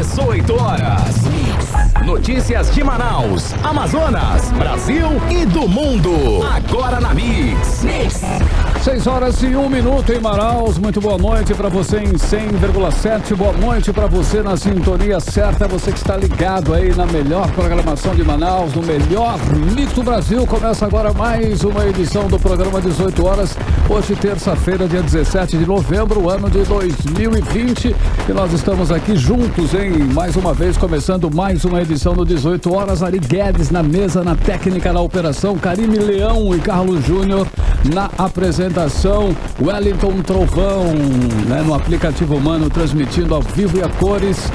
18 horas. Notícias de Manaus, Amazonas, Brasil e do mundo. Agora na Mix. 6 horas e 1 minuto em Manaus. Muito boa noite para você em 100,7. Boa noite para você na sintonia certa. Você que está ligado aí na melhor programação de Manaus, no melhor mix do Brasil. Começa agora mais uma edição do programa 18 horas. Hoje, terça-feira, dia 17 de novembro, ano de 2020. E nós estamos aqui juntos, mais uma vez, começando mais uma edição do 18 horas. Ari Guedes na mesa, na técnica, na operação. Karime Leão e Carlos Júnior na apresentação. Wellington Trovão, no aplicativo humano, transmitindo ao vivo e a cores.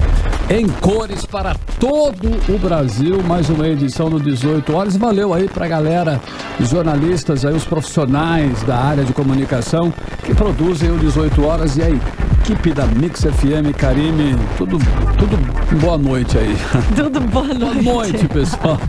Em cores para todo o Brasil, mais uma edição do 18 horas. Valeu aí pra galera, os jornalistas, aí, os profissionais da área de comunicação que produzem o 18 horas e aí. Equipe da Mix FM, Karime, tudo boa noite aí. Tudo boa noite. Boa noite, pessoal.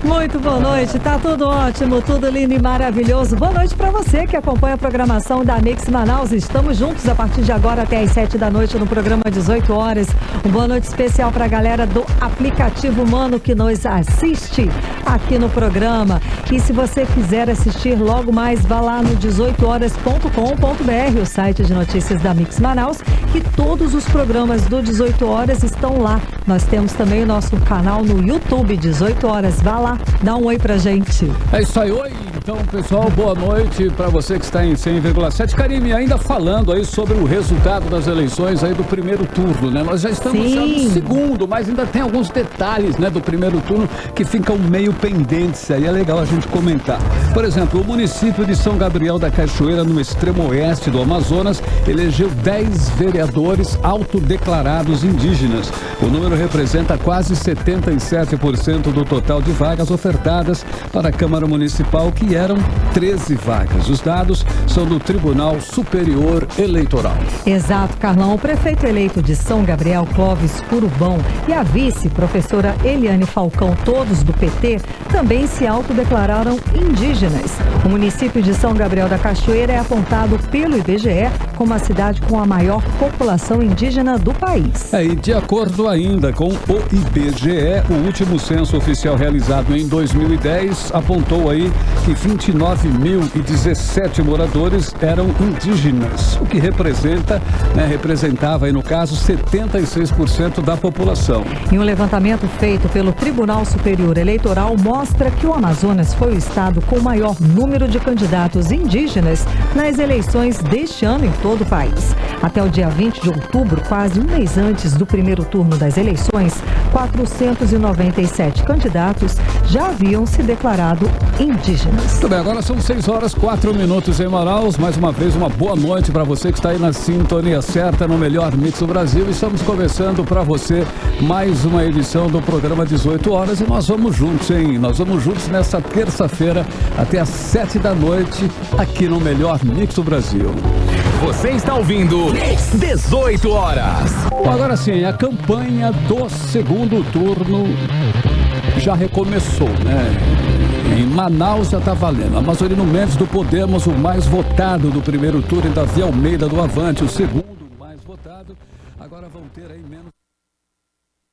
Muito boa noite, tá tudo ótimo, tudo lindo e maravilhoso. Boa noite pra você que acompanha a programação da Mix Manaus. Estamos juntos a partir de agora até às 7 da noite no programa 18 horas. Boa noite especial pra galera do aplicativo humano que nos assiste aqui no programa. E se você quiser assistir logo mais, vá lá no 18horas.com.br, o site de notícias da Mix Manaus, que todos os programas do 18 horas estão lá. Nós temos também o nosso canal no YouTube, 18 horas. Vá lá, dá um oi pra gente. É isso aí, oi. Então, pessoal, boa noite para você que está em 100,7. Karime, ainda falando aí sobre o resultado das eleições aí do primeiro turno, né? Nós já estamos já no segundo, mas ainda tem alguns detalhes, do primeiro turno que ficam meio pendentes aí. É legal a gente comentar. Por exemplo, o município de São Gabriel da Cachoeira, no extremo oeste do Amazonas, elegeu 10 vereadores autodeclarados indígenas. O número representa quase 77% do total de vagas ofertadas para a Câmara Municipal, que eram 13 vagas. Os dados são do Tribunal Superior Eleitoral. Exato, Carlão. O prefeito eleito de São Gabriel, Clóvis Curubão, e a vice, professora Eliane Falcão, todos do PT, também se autodeclararam indígenas. O município de São Gabriel da Cachoeira é apontado pelo IBGE como a cidade com a maior população indígena do país. E de acordo ainda com o IBGE, o último censo oficial realizado em 2010 apontou aí que 29.017 moradores eram indígenas, o que representava aí no caso 76% da população. E um levantamento feito pelo Tribunal Superior Eleitoral mostra que o Amazonas foi o estado com o maior número de candidatos indígenas nas eleições deste ano em todo o país. Até o dia 20 de outubro, quase um mês antes do primeiro turno das eleições, 497 candidatos já haviam se declarado indígenas. Muito bem, agora são 6 horas 4 minutos em Manaus. Mais uma vez, uma boa noite para você que está aí na sintonia certa, no melhor mix do Brasil. Estamos começando para você mais uma edição do programa 18 horas e nós vamos juntos, Nós vamos juntos nessa terça-feira até às 7 da noite aqui no melhor mix do Brasil. Você está ouvindo 18 horas. Bom, agora sim, a campanha do segundo turno já recomeçou, Em Manaus já está valendo. Amazonino Mendes do Podemos, o mais votado do primeiro turno, e Davi Almeida do Avante, o segundo mais votado. Agora vão ter aí menos.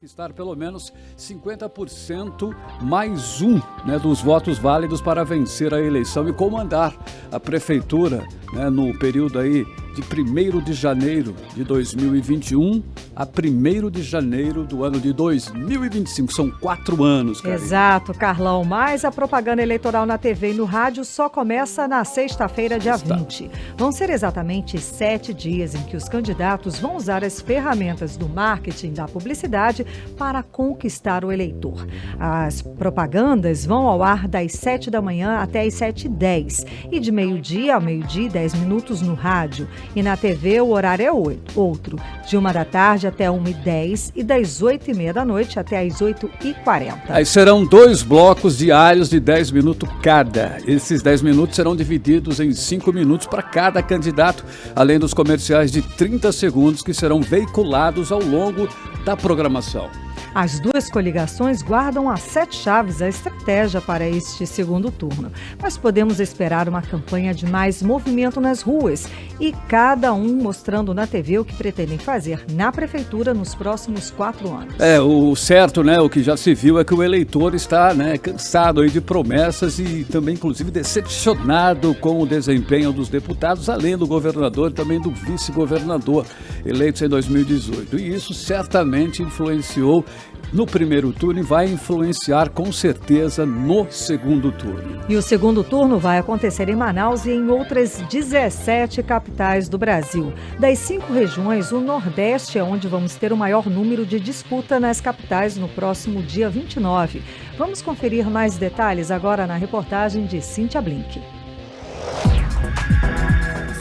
Estar pelo menos 50% mais um dos votos válidos para vencer a eleição e comandar a prefeitura no período aí de 1º de janeiro de 2021 a 1º de janeiro do ano de 2025. São 4 anos, cara. Exato, Carlão. Mas a propaganda eleitoral na TV e no rádio só começa na sexta-feira, dia 20. Vão ser exatamente 7 dias em que os candidatos vão usar as ferramentas do marketing, da publicidade, para conquistar o eleitor. As propagandas vão ao ar das 7 da manhã até as 7h10 e de meio-dia a meio-dia e 10 minutos no rádio. E na TV o horário é outro, de 1 da tarde até 1h10 e das 8h30 da noite até as 8h40. Aí serão 2 blocos diários de 10 minutos cada. Esses 10 minutos serão divididos em 5 minutos para cada candidato, além dos comerciais de 30 segundos que serão veiculados ao longo da programação. As duas coligações guardam as 7 chaves a estratégia para este segundo turno. Mas podemos esperar uma campanha de mais movimento nas ruas e cada um mostrando na TV o que pretendem fazer na prefeitura nos próximos 4 anos. O certo, né, o que já se viu é que o eleitor está, né, cansado aí de promessas e também, inclusive, decepcionado com o desempenho dos deputados, além do governador e também do vice-governador eleitos em 2018. E isso certamente influenciou no primeiro turno e vai influenciar com certeza no segundo turno. E o segundo turno vai acontecer em Manaus e em outras 17 capitais do Brasil. Das 5 regiões, o Nordeste é onde vamos ter o maior número de disputa nas capitais no próximo dia 29. Vamos conferir mais detalhes agora na reportagem de Cíntia Blink.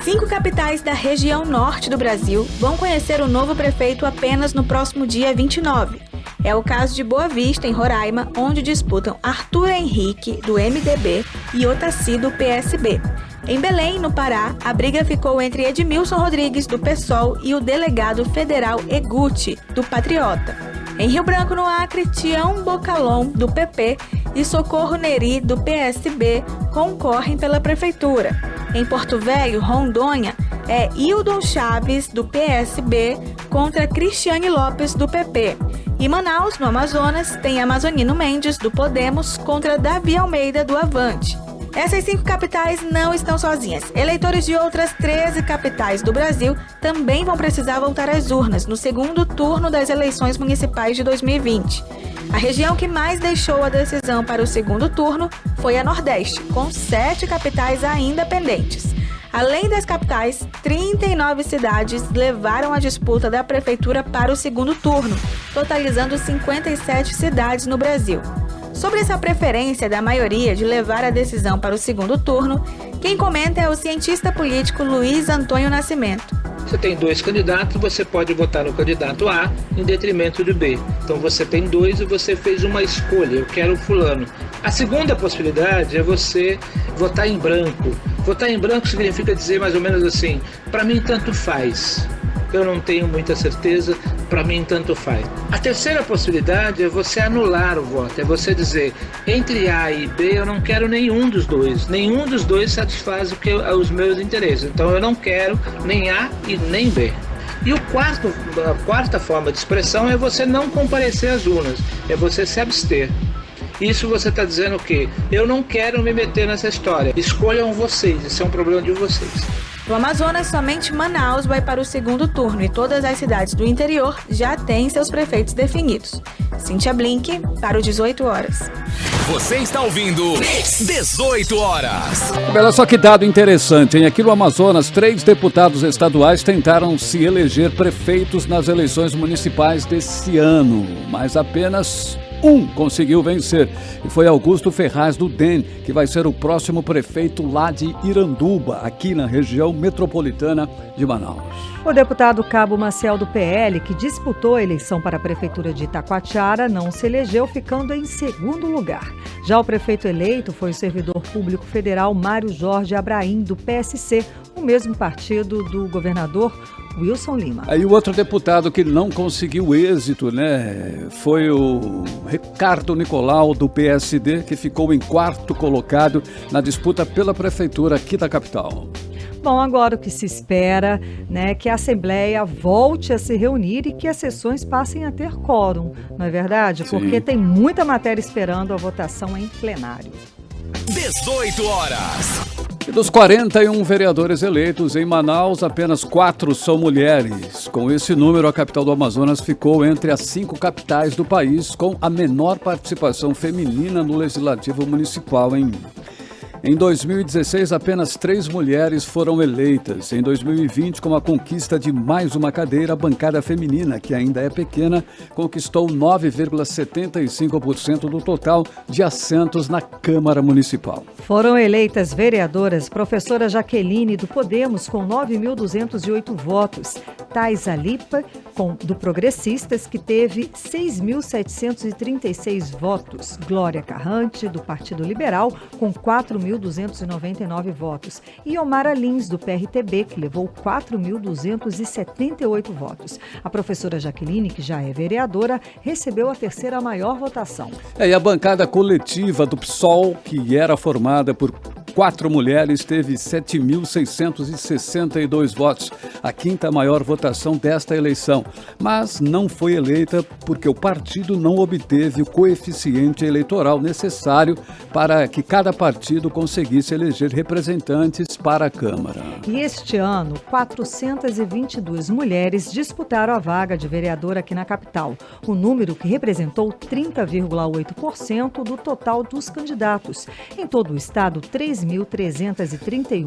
5 capitais da região norte do Brasil vão conhecer o novo prefeito apenas no próximo dia 29. É o caso de Boa Vista, em Roraima, onde disputam Arthur Henrique, do MDB, e Otaci, do PSB. Em Belém, no Pará, a briga ficou entre Edmilson Rodrigues, do PSOL, e o delegado federal Eguti, do Patriota. Em Rio Branco, no Acre, Tião Bocalon, do PP, e Socorro Neri, do PSB, concorrem pela prefeitura. Em Porto Velho, Rondônia, é Hildon Chaves, do PSB, contra Cristiane Lopes, do PP. E Manaus, no Amazonas, tem Amazonino Mendes, do Podemos, contra Davi Almeida, do Avante. Essas 5 capitais não estão sozinhas. Eleitores de outras 13 capitais do Brasil também vão precisar voltar às urnas no segundo turno das eleições municipais de 2020. A região que mais deixou a decisão para o segundo turno foi a Nordeste, com 7 capitais ainda pendentes. Além das capitais, 39 cidades levaram a disputa da prefeitura para o segundo turno, totalizando 57 cidades no Brasil. Sobre essa preferência da maioria de levar a decisão para o segundo turno, quem comenta é o cientista político Luiz Antônio Nascimento. Você tem 2 candidatos, você pode votar no candidato A em detrimento do B. Então você tem 2 e você fez uma escolha, eu quero fulano. A segunda possibilidade é você votar em branco. Votar em branco significa dizer mais ou menos assim, para mim tanto faz. Eu não tenho muita certeza, para mim tanto faz. A terceira possibilidade é você anular o voto, é você dizer, entre A e B eu não quero nenhum dos dois. Nenhum dos dois satisfaz os meus interesses, então eu não quero nem A e nem B. E a quarta forma de expressão é você não comparecer às urnas, é você se abster. Isso você está dizendo o quê? Eu não quero me meter nessa história, escolham vocês, isso é um problema de vocês. No Amazonas, somente Manaus vai para o segundo turno e todas as cidades do interior já têm seus prefeitos definidos. Cíntia Blink, para o 18 horas. Você está ouvindo 18 horas. Olha só que dado interessante, hein? Aqui no Amazonas, 3 deputados estaduais tentaram se eleger prefeitos nas eleições municipais desse ano, mas apenas um conseguiu vencer, e foi Augusto Ferraz do DEM, que vai ser o próximo prefeito lá de Iranduba, aqui na região metropolitana de Manaus. O deputado Cabo Maciel do PL, que disputou a eleição para a prefeitura de Itacoatiara, não se elegeu, ficando em segundo lugar. Já o prefeito eleito foi o servidor público federal Mário Jorge Abraim, do PSC, o mesmo partido do governador Wilson Lima. Aí o outro deputado que não conseguiu êxito, né, foi o Ricardo Nicolau, do PSD, que ficou em 4º colocado na disputa pela prefeitura aqui da capital. Bom, agora o que se espera, né, que a Assembleia volte a se reunir e que as sessões passem a ter quórum, não é verdade? Sim. Porque tem muita matéria esperando a votação em plenário. 18 horas. E dos 41 vereadores eleitos em Manaus, apenas 4 são mulheres. Com esse número, a capital do Amazonas ficou entre as 5 capitais do país com a menor participação feminina no Legislativo Municipal, hein? Em 2016, apenas 3 mulheres foram eleitas. Em 2020, com a conquista de mais uma cadeira, a bancada feminina, que ainda é pequena, conquistou 9,75% do total de assentos na Câmara Municipal. Foram eleitas vereadoras professora Jaqueline, do Podemos, com 9.208 votos. Thais Alipa, do Progressistas, que teve 6.736 votos. Glória Carrante, do Partido Liberal, com 4.000 4.299 votos. E Omara Lins, do PRTB, que levou 4.278 votos. A professora Jaqueline, que já é vereadora, recebeu a terceira maior votação. E a bancada coletiva do PSOL, que era formada por 4 mulheres, teve 7.662 votos, a quinta maior votação desta eleição, mas não foi eleita porque o partido não obteve o coeficiente eleitoral necessário para que cada partido conseguisse eleger representantes para a Câmara. E este ano, 422 mulheres disputaram a vaga de vereadora aqui na capital, o número que representou 30,8% do total dos candidatos. Em todo o estado, 3.331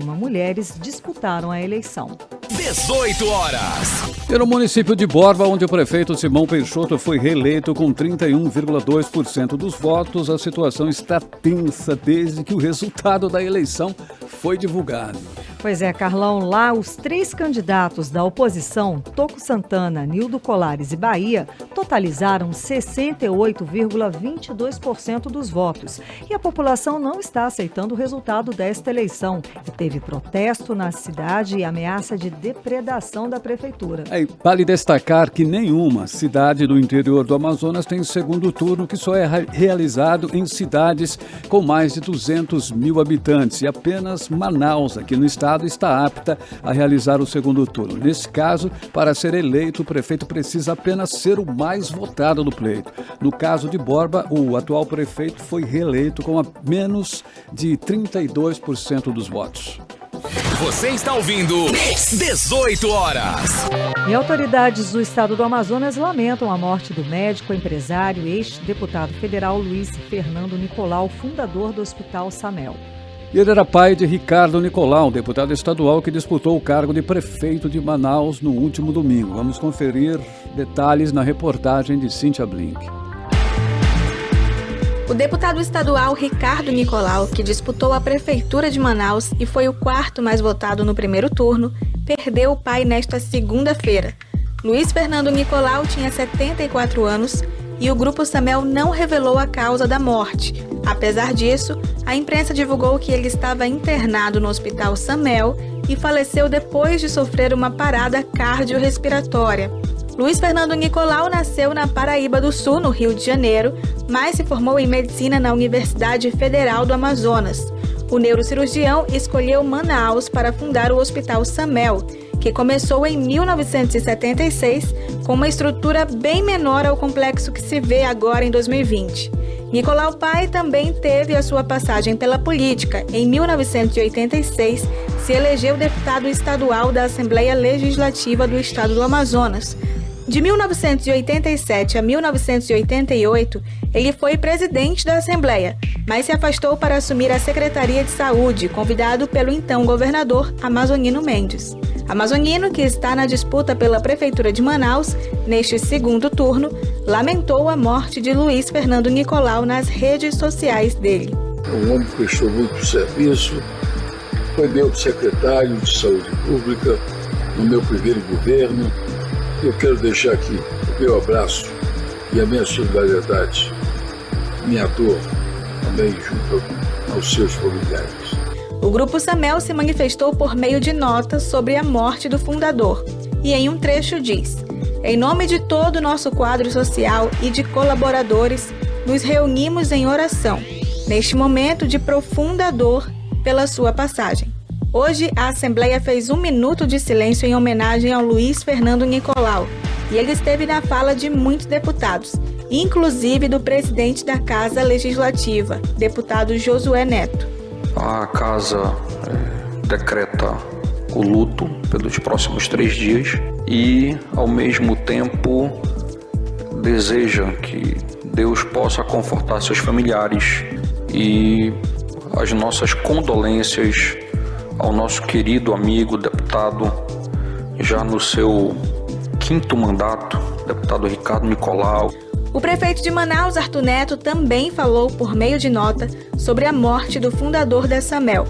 mulheres disputaram a eleição. 18 horas. E no município de Borba, onde o prefeito Simão Peixoto foi reeleito com 31,2% dos votos, a situação está tensa desde que o resultado da eleição foi divulgado. Pois é, Carlão, lá os 3 candidatos da oposição, Toco Santana, Nildo Colares e Bahia, totalizaram 68,22% dos votos. E a população não está aceitando o resultado desta eleição. E teve protesto na cidade e ameaça de depredação da prefeitura. Vale destacar que nenhuma cidade do interior do Amazonas tem segundo turno, que só é realizado em cidades com mais de 200 mil habitantes. E apenas Manaus, aqui no estado, está apta a realizar o segundo turno. Nesse caso, para ser eleito, o prefeito precisa apenas ser o mais votado do pleito. No caso de Borba, o atual prefeito foi reeleito com a menos de 32% dos votos. Você está ouvindo 18 horas. E autoridades do estado do Amazonas lamentam a morte do médico, empresário e ex-deputado federal Luiz Fernando Nicolau, fundador do Hospital Samel. Ele era pai de Ricardo Nicolau, deputado estadual que disputou o cargo de prefeito de Manaus no último domingo. Vamos conferir detalhes na reportagem de Cíntia Blink. O deputado estadual Ricardo Nicolau, que disputou a prefeitura de Manaus e foi o 4º mais votado no primeiro turno, perdeu o pai nesta segunda-feira. Luiz Fernando Nicolau tinha 74 anos e o Grupo Samel não revelou a causa da morte. Apesar disso, a imprensa divulgou que ele estava internado no Hospital Samel e faleceu depois de sofrer uma parada cardiorrespiratória. Luiz Fernando Nicolau nasceu na Paraíba do Sul, no Rio de Janeiro, mas se formou em medicina na Universidade Federal do Amazonas. O neurocirurgião escolheu Manaus para fundar o Hospital Samel, que começou em 1976 com uma estrutura bem menor ao complexo que se vê agora em 2020. Nicolau pai também teve a sua passagem pela política. Em 1986, se elegeu deputado estadual da Assembleia Legislativa do Estado do Amazonas. De 1987 a 1988, ele foi presidente da Assembleia, mas se afastou para assumir a Secretaria de Saúde, convidado pelo então governador Amazonino Mendes. Amazonino, que está na disputa pela Prefeitura de Manaus, neste segundo turno, lamentou a morte de Luiz Fernando Nicolau nas redes sociais dele. Um homem que prestou muito serviço, foi meu secretário de Saúde Pública no meu primeiro governo. Eu quero deixar aqui o meu abraço e a minha solidariedade, minha dor também junto aos seus familiares. O Grupo Samel se manifestou por meio de nota sobre a morte do fundador e em um trecho diz: "Em nome de todo o nosso quadro social e de colaboradores, nos reunimos em oração, neste momento de profunda dor pela sua passagem." Hoje, a Assembleia fez 1 minuto de silêncio em homenagem ao Luiz Fernando Nicolau e ele esteve na fala de muitos deputados, inclusive do presidente da Casa Legislativa, deputado Josué Neto. A Casa decreta o luto pelos próximos 3 dias e, ao mesmo tempo, deseja que Deus possa confortar seus familiares e as nossas condolências ao nosso querido amigo deputado, já no seu 5º mandato, deputado Ricardo Nicolau. O prefeito de Manaus, Arthur Neto, também falou por meio de nota sobre a morte do fundador da Samel.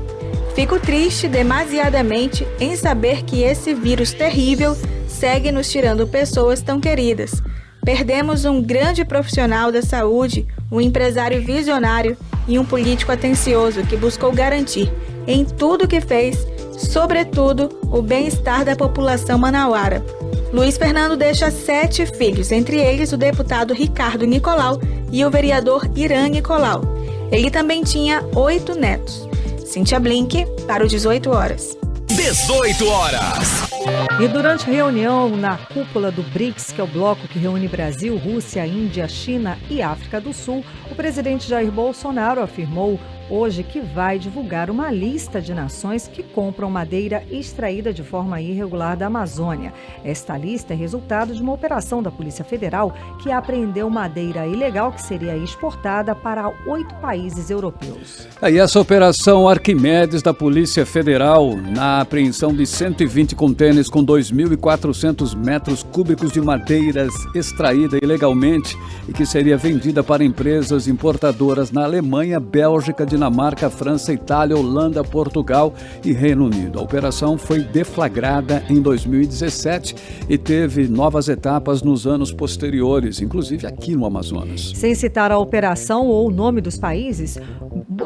"Fico triste demasiadamente em saber que esse vírus terrível segue nos tirando pessoas tão queridas. Perdemos um grande profissional da saúde, um empresário visionário e um político atencioso que buscou garantir, em tudo que fez, sobretudo, o bem-estar da população manauara. Luiz Fernando deixa 7 filhos, entre eles o deputado Ricardo Nicolau e o vereador Irã Nicolau. Ele também tinha 8 netos. Cíntia Blink, para o 18 horas. 18 horas. E durante reunião na cúpula do BRICS, que é o bloco que reúne Brasil, Rússia, Índia, China e África do Sul, o presidente Jair Bolsonaro afirmou hoje que vai divulgar uma lista de nações que compram madeira extraída de forma irregular da Amazônia. Esta lista é resultado de uma operação da Polícia Federal que apreendeu madeira ilegal que seria exportada para 8 países europeus. E essa operação Arquimedes da Polícia Federal, na apreensão de 120 contêineres com 2.400 metros cúbicos de madeiras extraída ilegalmente e que seria vendida para empresas importadoras na Alemanha, Bélgica, Dinamarca, França, Itália, Holanda, Portugal e Reino Unido. A operação foi deflagrada em 2017 e teve novas etapas nos anos posteriores, inclusive aqui no Amazonas. Sem citar a operação ou o nome dos países,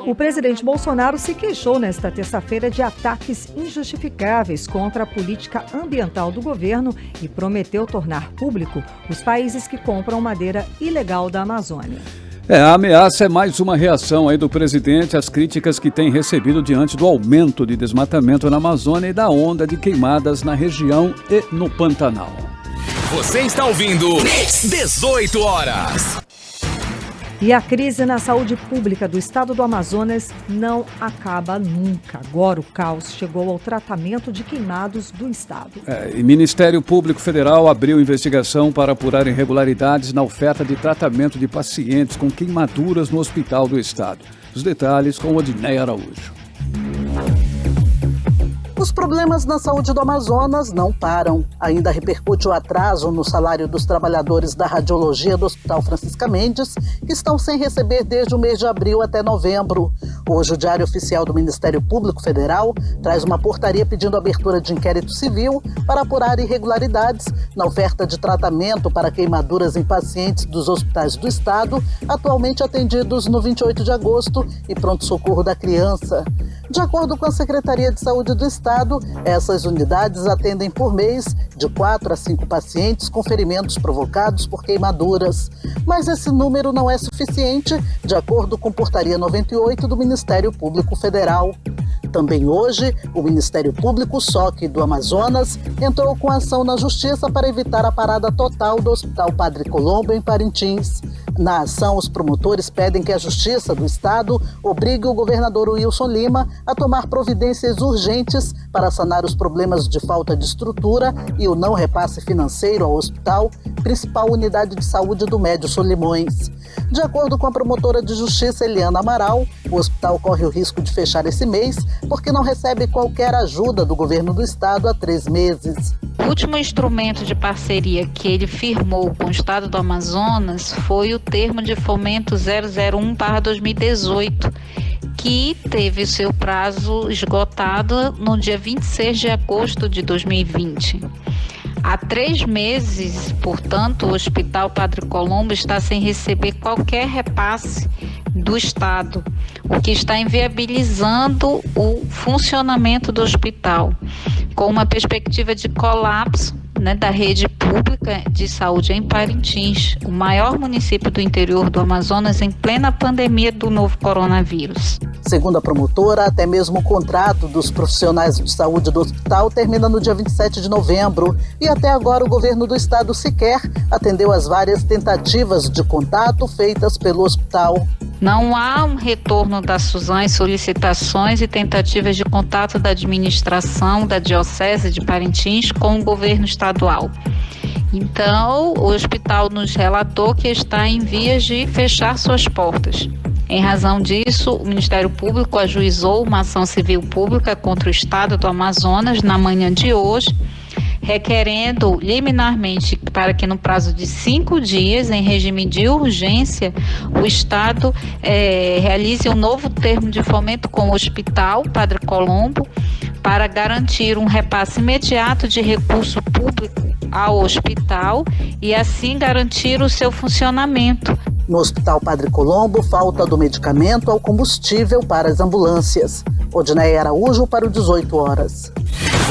o presidente Bolsonaro se queixou nesta terça-feira de ataques injustificáveis contra a política ambiental do governo e prometeu tornar público os países que compram madeira ilegal da Amazônia. A ameaça é mais uma reação aí do presidente às críticas que tem recebido diante do aumento de desmatamento na Amazônia e da onda de queimadas na região e no Pantanal. Você está ouvindo 18 horas. E a crise na saúde pública do estado do Amazonas não acaba nunca. Agora o caos chegou ao tratamento de queimados do estado. O Ministério Público Federal abriu investigação para apurar irregularidades na oferta de tratamento de pacientes com queimaduras no hospital do estado. Os detalhes com Odinei Araújo. Os problemas na saúde do Amazonas não param. Ainda repercute o atraso no salário dos trabalhadores da radiologia do Hospital Francisca Mendes, que estão sem receber desde o mês de abril até novembro. Hoje, o Diário Oficial do Ministério Público Federal traz uma portaria pedindo abertura de inquérito civil para apurar irregularidades na oferta de tratamento para queimaduras em pacientes dos hospitais do estado, atualmente atendidos no 28 de agosto e pronto-socorro da criança. De acordo com a Secretaria de Saúde do Estado, essas unidades atendem por mês de 4 a 5 pacientes com ferimentos provocados por queimaduras. Mas esse número não é suficiente, de acordo com Portaria 98 do Ministério Público Federal. Também hoje, o Ministério Público SOC do Amazonas entrou com ação na Justiça para evitar a parada total do Hospital Padre Colombo em Parintins. Na ação, os promotores pedem que a Justiça do Estado obrigue o governador Wilson Lima a tomar providências urgentes para sanar os problemas de falta de estrutura e o não repasse financeiro ao hospital, principal unidade de saúde do Médio Solimões. De acordo com a promotora de justiça Eliana Amaral, o hospital corre o risco de fechar esse mês porque não recebe qualquer ajuda do governo do estado há 3 meses. O último instrumento de parceria que ele firmou com o estado do Amazonas foi o termo de fomento 001/2018, que teve seu prazo esgotado no dia 26 de agosto de 2020. Há 3 meses, portanto, o Hospital Padre Colombo está sem receber qualquer repasse do Estado, o que está inviabilizando o funcionamento do hospital, com uma perspectiva de colapso, da rede pública de saúde em Parintins, o maior município do interior do Amazonas em plena pandemia do novo coronavírus. Segundo a promotora, até mesmo o contrato dos profissionais de saúde do hospital termina no dia 27 de novembro e até agora o governo do estado sequer atendeu às várias tentativas de contato feitas pelo hospital. Não há um retorno da SUSAM em solicitações e tentativas de contato da administração da Diocese de Parintins com o governo estadual. Então, o hospital nos relatou que está em vias de fechar suas portas. Em razão disso, o Ministério Público ajuizou uma ação civil pública contra o Estado do Amazonas na manhã de hoje, requerendo liminarmente para que no prazo de 5 dias, em regime de urgência, o Estado realize um novo termo de fomento com o Hospital Padre Colombo para garantir um repasse imediato de recurso público ao hospital e assim garantir o seu funcionamento, No Hospital Padre Colombo, falta do medicamento ao combustível para as ambulâncias. Odineia Araújo para o 18 horas.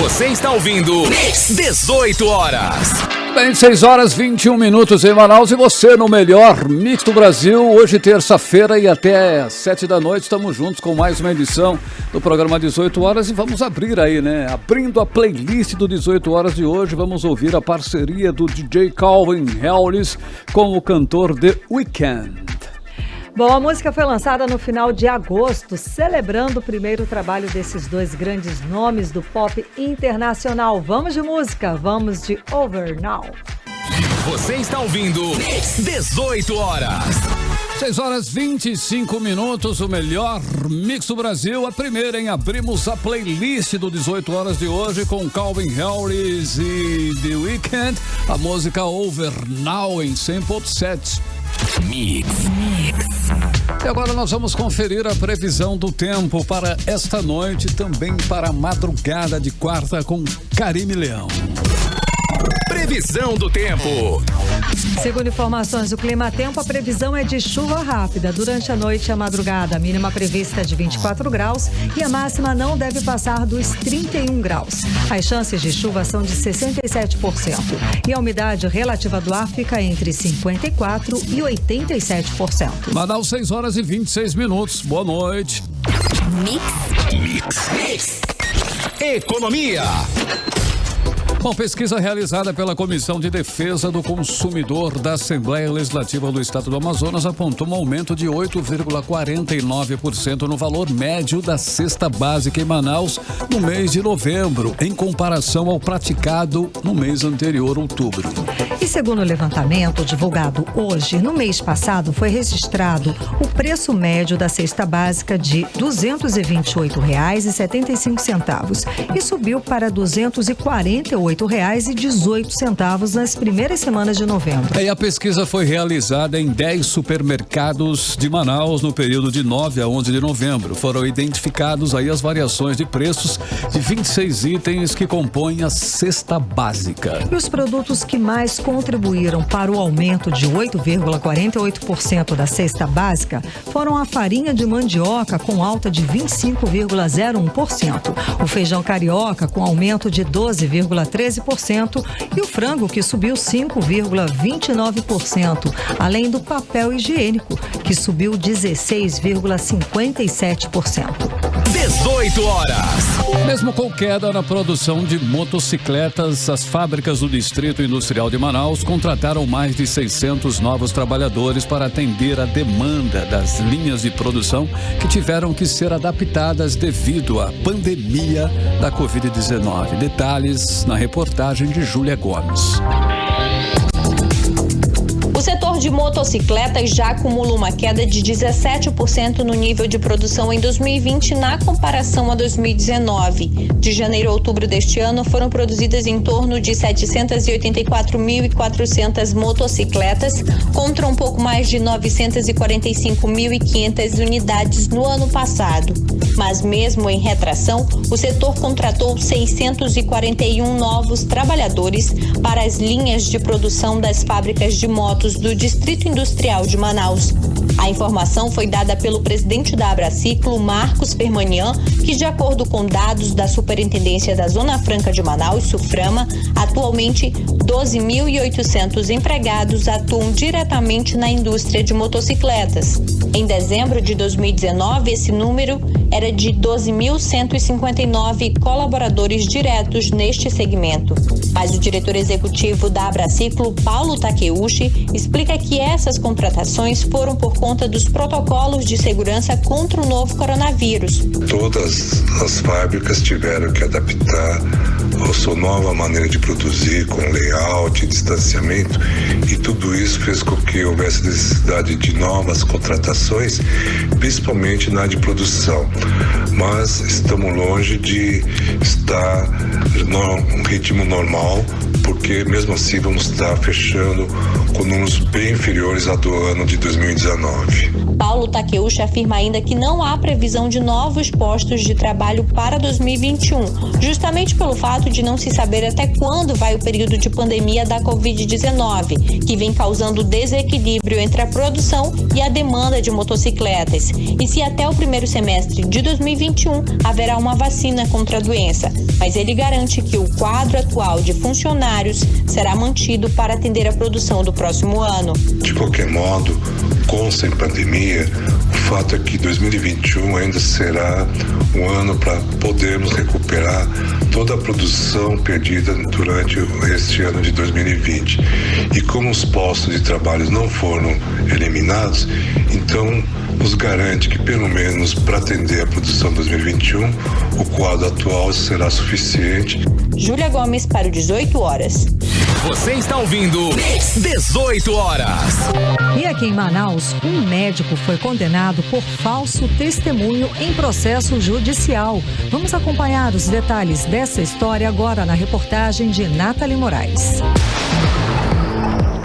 Você está ouvindo 18 horas. Bem, 6 horas 21 minutos em Manaus, e você no melhor mix do Brasil. Hoje, terça-feira, e até 7 da noite estamos juntos com mais uma edição do programa 18 horas, e vamos abrir aí, né? Abrindo a playlist do 18 horas de hoje, vamos ouvir a parceria do DJ Calvin Harris com o cantor The Weeknd. Bom, a música foi lançada no final de agosto, celebrando o primeiro trabalho desses dois grandes nomes do pop internacional. Vamos de música, vamos de Over Now. Você está ouvindo 18 horas. 6 horas 25 minutos, o melhor mix do Brasil. A primeira, hein? Abrimos a playlist do 18 horas de hoje com Calvin Harris e The Weeknd. A música Over Now em 100.7. Mix. E agora nós vamos conferir a previsão do tempo para esta noite, também para a madrugada de quarta com Karime Leão. Previsão do tempo. Segundo informações do Clima Tempo, a previsão é de chuva rápida durante a noite e a madrugada. A mínima prevista é de 24 graus e a máxima não deve passar dos 31 graus. As chances de chuva são de 67% e a umidade relativa do ar fica entre 54% e 87%. Manaus, 6 horas e 26 minutos. Boa noite. Mix. Economia. Bom, pesquisa realizada pela Comissão de Defesa do Consumidor da Assembleia Legislativa do Estado do Amazonas apontou um aumento de 8,49% no valor médio da cesta básica em Manaus no mês de novembro, em comparação ao praticado no mês anterior, outubro. E segundo o levantamento divulgado hoje, no mês passado foi registrado o preço médio da cesta básica de R$ 228,75 e subiu para R$ 248,18 nas primeiras semanas de novembro. E a pesquisa foi realizada em 10 supermercados de Manaus no período de 9 a 11 de novembro. Foram identificados aí as variações de preços de 26 itens que compõem a cesta básica. E os produtos que mais contribuíram para o aumento de 8,48% da cesta básica foram a farinha de mandioca com alta de 25,01%, o feijão carioca com aumento de 12,13% e o frango que subiu 5,29%, além do papel higiênico que subiu 16,57%. 18 horas. Mesmo com queda na produção de motocicletas, as fábricas do Distrito Industrial de Manaus contrataram mais de 600 novos trabalhadores para atender a demanda das linhas de produção que tiveram que ser adaptadas devido à pandemia da Covid-19. Detalhes na reportagem de Júlia Gomes. O setor de motocicletas já acumula uma queda de 17% no nível de produção em 2020 na comparação a 2019. De janeiro a outubro deste ano foram produzidas em torno de 784.400 motocicletas contra um pouco mais de 945.500 unidades no ano passado. Mas mesmo em retração, o setor contratou 641 novos trabalhadores para as linhas de produção das fábricas de motos do Distrito Industrial de Manaus. A informação foi dada pelo presidente da Abraciclo, Marcos Permanyan, que, de acordo com dados da Superintendência da Zona Franca de Manaus, Suframa, atualmente 12.800 empregados atuam diretamente na indústria de motocicletas. Em dezembro de 2019, esse número era de 12.159 colaboradores diretos neste segmento. Mas o diretor executivo da Abraciclo, Paulo Takeuchi, explica que essas contratações foram por conta dos protocolos de segurança contra o novo coronavírus. Todas as fábricas tiveram que adaptar a sua nova maneira de produzir, com layout, distanciamento, e tudo isso fez com que houvesse necessidade de novas contratações, principalmente na área de produção. Mas estamos longe de estar num ritmo normal porque mesmo assim vamos estar fechando com números bem inferiores ao do ano de 2019. Paulo Takeuchi afirma ainda que não há previsão de novos postos de trabalho para 2021, justamente pelo fato de não se saber até quando vai o período de pandemia da Covid-19, que vem causando desequilíbrio entre a produção e a demanda de motocicletas, e se até o primeiro semestre de 2021 haverá uma vacina contra a doença. Mas ele garante que o quadro atual de funcionários será mantido para atender a produção do próximo ano. De qualquer modo, com ou sem pandemia, o fato é que 2021 ainda será um ano para podermos recuperar toda a produção perdida durante este ano de 2020. E como os postos de trabalho não foram eliminados, então nos garante que pelo menos para atender a produção 2021, o quadro atual será suficiente. Júlia Gomes para o 18 horas. Você está ouvindo 18 horas. E aqui em Manaus, um médico foi condenado por falso testemunho em processo judicial. Vamos acompanhar os detalhes dessa história agora na reportagem de Nathalie Moraes.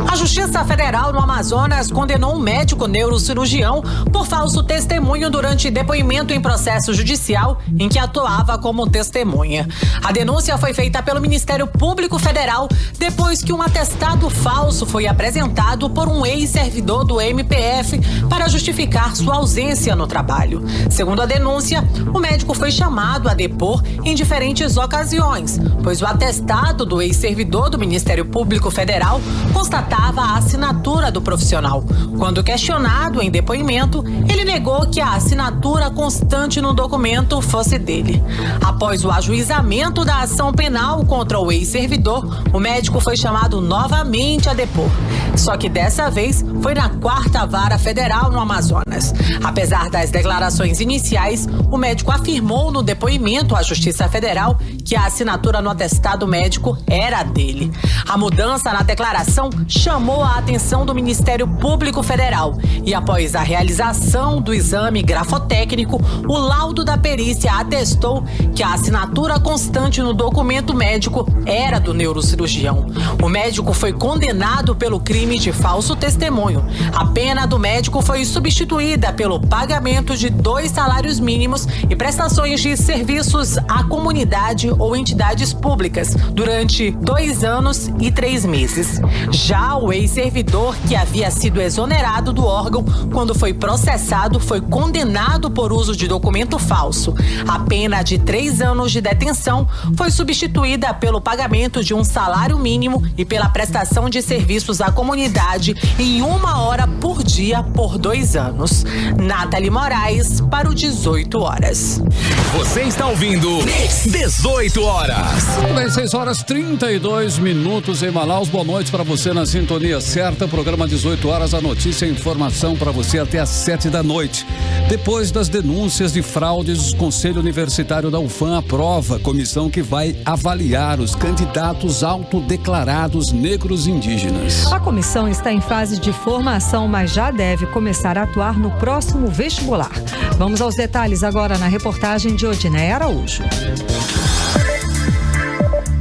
A Justiça Federal no Amazonas condenou um médico neurocirurgião por falso testemunho durante depoimento em processo judicial em que atuava como testemunha. A denúncia foi feita pelo Ministério Público Federal depois que um atestado falso foi apresentado por um ex-servidor do MPF para justificar sua ausência no trabalho. Segundo a denúncia, o médico foi chamado a depor em diferentes ocasiões, pois o atestado do ex-servidor do Ministério Público Federal constatava a assinatura do profissional. Quando questionado em depoimento, ele negou que a assinatura constante no documento fosse dele. Após o ajuizamento da ação penal contra o ex-servidor, o médico foi chamado novamente a depor. Só que dessa vez foi na 4ª Vara Federal no Amazonas. Apesar das declarações iniciais, o médico afirmou no depoimento à Justiça Federal que a assinatura no atestado médico era dele. A mudança na declaração chamou a atenção do Ministério Público Federal e após a realização do exame grafotécnico, o laudo da perícia atestou que a assinatura constante no documento médico era do neurocirurgião. O médico foi condenado pelo crime de falso testemunho. A pena do médico foi substituída pelo pagamento de 2 salários mínimos e prestações de serviços à comunidade ou entidades públicas durante 2 anos e 3 meses. Já o ex-servidor, que havia sido exonerado do órgão quando foi processado, foi condenado por uso de documento falso. A pena de 3 anos de detenção foi substituída pelo pagamento de um salário mínimo e pela prestação de serviços à comunidade em 1 hora por dia por 2 anos. Nathalie Moraes para o 18 horas. Você está ouvindo 18 horas. Bem, 6 horas 32 minutos em Manaus. Boa noite para você na sintonia certa. Programa 18 horas, a notícia e a informação para você até às 7 da noite. Depois das denúncias de fraudes, o Conselho Universitário da UFAM aprova a comissão que vai avaliar os candidatos autodeclarados negros indígenas. A comissão está em fase de formação, mas já deve começar a atuar no próximo vestibular. Vamos aos detalhes agora na reportagem de Odiné Araújo.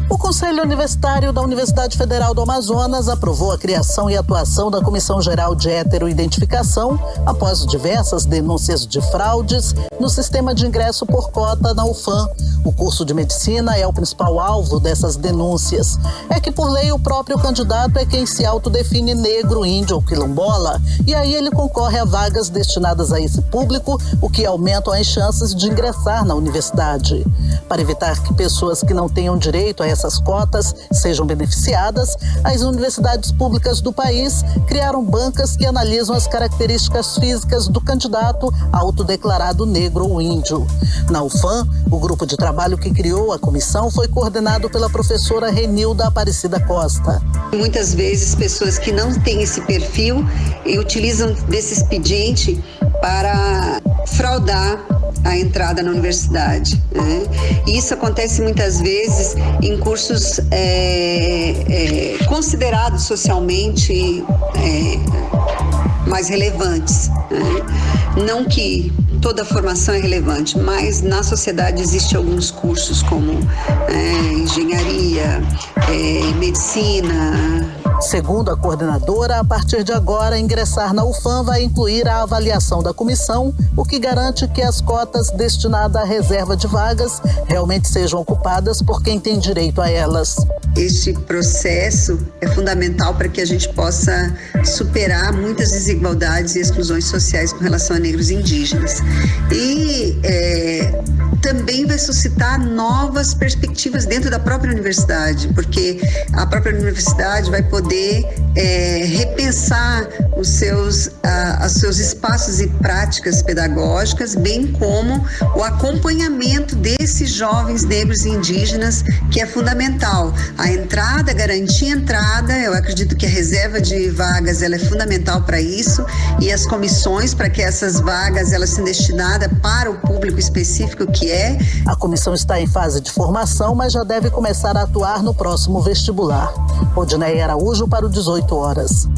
O Conselho Universitário da Universidade Federal do Amazonas aprovou a criação e atuação da Comissão Geral de Heteroidentificação após diversas denúncias de fraudes no sistema de ingresso por cota na UFAM. O curso de medicina é o principal alvo dessas denúncias. É que, por lei, o próprio candidato é quem se autodefine negro, índio ou quilombola, e aí ele concorre a vagas destinadas a esse público, o que aumenta as chances de ingressar na universidade. Para evitar que pessoas que não tenham direito a essas cotas sejam beneficiadas, as universidades públicas do país criaram bancas que analisam as características físicas do candidato autodeclarado negro ou índio. Na UFAM, o grupo de trabalho que criou a comissão foi coordenado pela professora Renilda Aparecida Costa. Muitas vezes pessoas que não têm esse perfil utilizam desse expediente para fraudar a entrada na universidade, né? E isso acontece muitas vezes em cursos considerados socialmente mais relevantes, né? Não que toda a formação é relevante, mas na sociedade existem alguns cursos como engenharia, medicina. Segundo a coordenadora, a partir de agora, ingressar na UFAM vai incluir a avaliação da comissão, o que garante que as cotas destinadas à reserva de vagas realmente sejam ocupadas por quem tem direito a elas. Este processo é fundamental para que a gente possa superar muitas desigualdades e exclusões sociais com relação a negros e indígenas. E também vai suscitar novas perspectivas dentro da própria universidade, porque a própria universidade vai poder repensar os seus espaços e práticas pedagógicas, bem como o acompanhamento desses jovens negros e indígenas, que é fundamental. A entrada, garantir a entrada, eu acredito que a reserva de vagas ela é fundamental para isso, e as comissões para que essas vagas elas sejam destinadas para o público específico que é. A comissão está em fase de formação, mas já deve começar a atuar no próximo vestibular. Odinei Araújo para o 18 horas.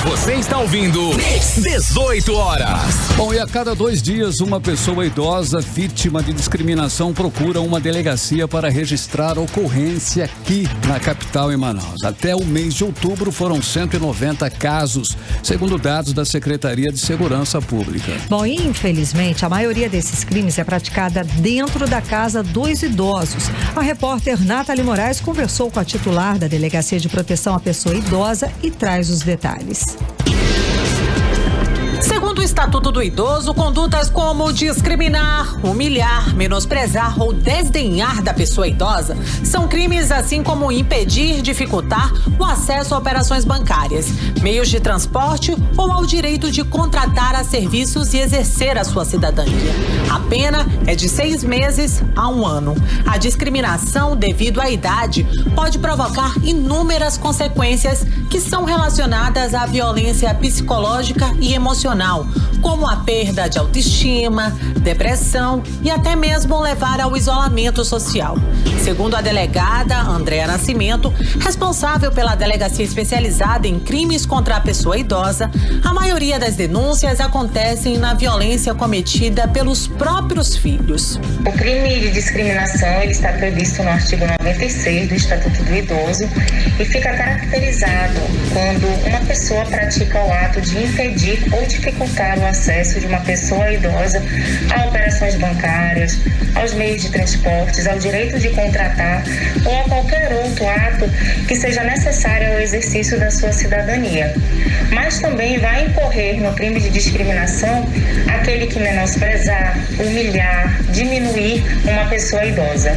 Você está ouvindo 18 horas. Bom, e a cada 2 dias, uma pessoa idosa vítima de discriminação procura uma delegacia para registrar ocorrência aqui na capital, em Manaus. Até o mês de outubro foram 190 casos, segundo dados da Secretaria de Segurança Pública. Bom, infelizmente, a maioria desses crimes é praticada dentro da casa dos idosos. A repórter Nathalie Moraes conversou com a titular da Delegacia de Proteção à Pessoa Idosa e traz os detalhes. Segundo o Estatuto do Idoso, condutas como discriminar, humilhar, menosprezar ou desdenhar da pessoa idosa são crimes, assim como impedir, dificultar o acesso a operações bancárias, meios de transporte ou ao direito de contratar a serviços e exercer a sua cidadania. A pena é de 6 meses a 1 ano. A discriminação devido à idade pode provocar inúmeras consequências que são relacionadas à violência psicológica e emocional, como a perda de autoestima, depressão e até mesmo levar ao isolamento social. Segundo a delegada Andréa Nascimento, responsável pela Delegacia Especializada em Crimes contra a Pessoa Idosa, a maioria das denúncias acontecem na violência cometida pelos próprios filhos. O crime de discriminação ele está previsto no artigo 96 do Estatuto do Idoso e fica caracterizado quando uma pessoa pratica o ato de impedir ou dificultar o acesso de uma pessoa idosa a operações bancárias, aos meios de transportes, ao direito de contratar ou a qualquer outro ato que seja necessário ao exercício da sua cidadania. Mas também vai incorrer no crime de discriminação aquele que menosprezar, humilhar, diminuir uma pessoa idosa.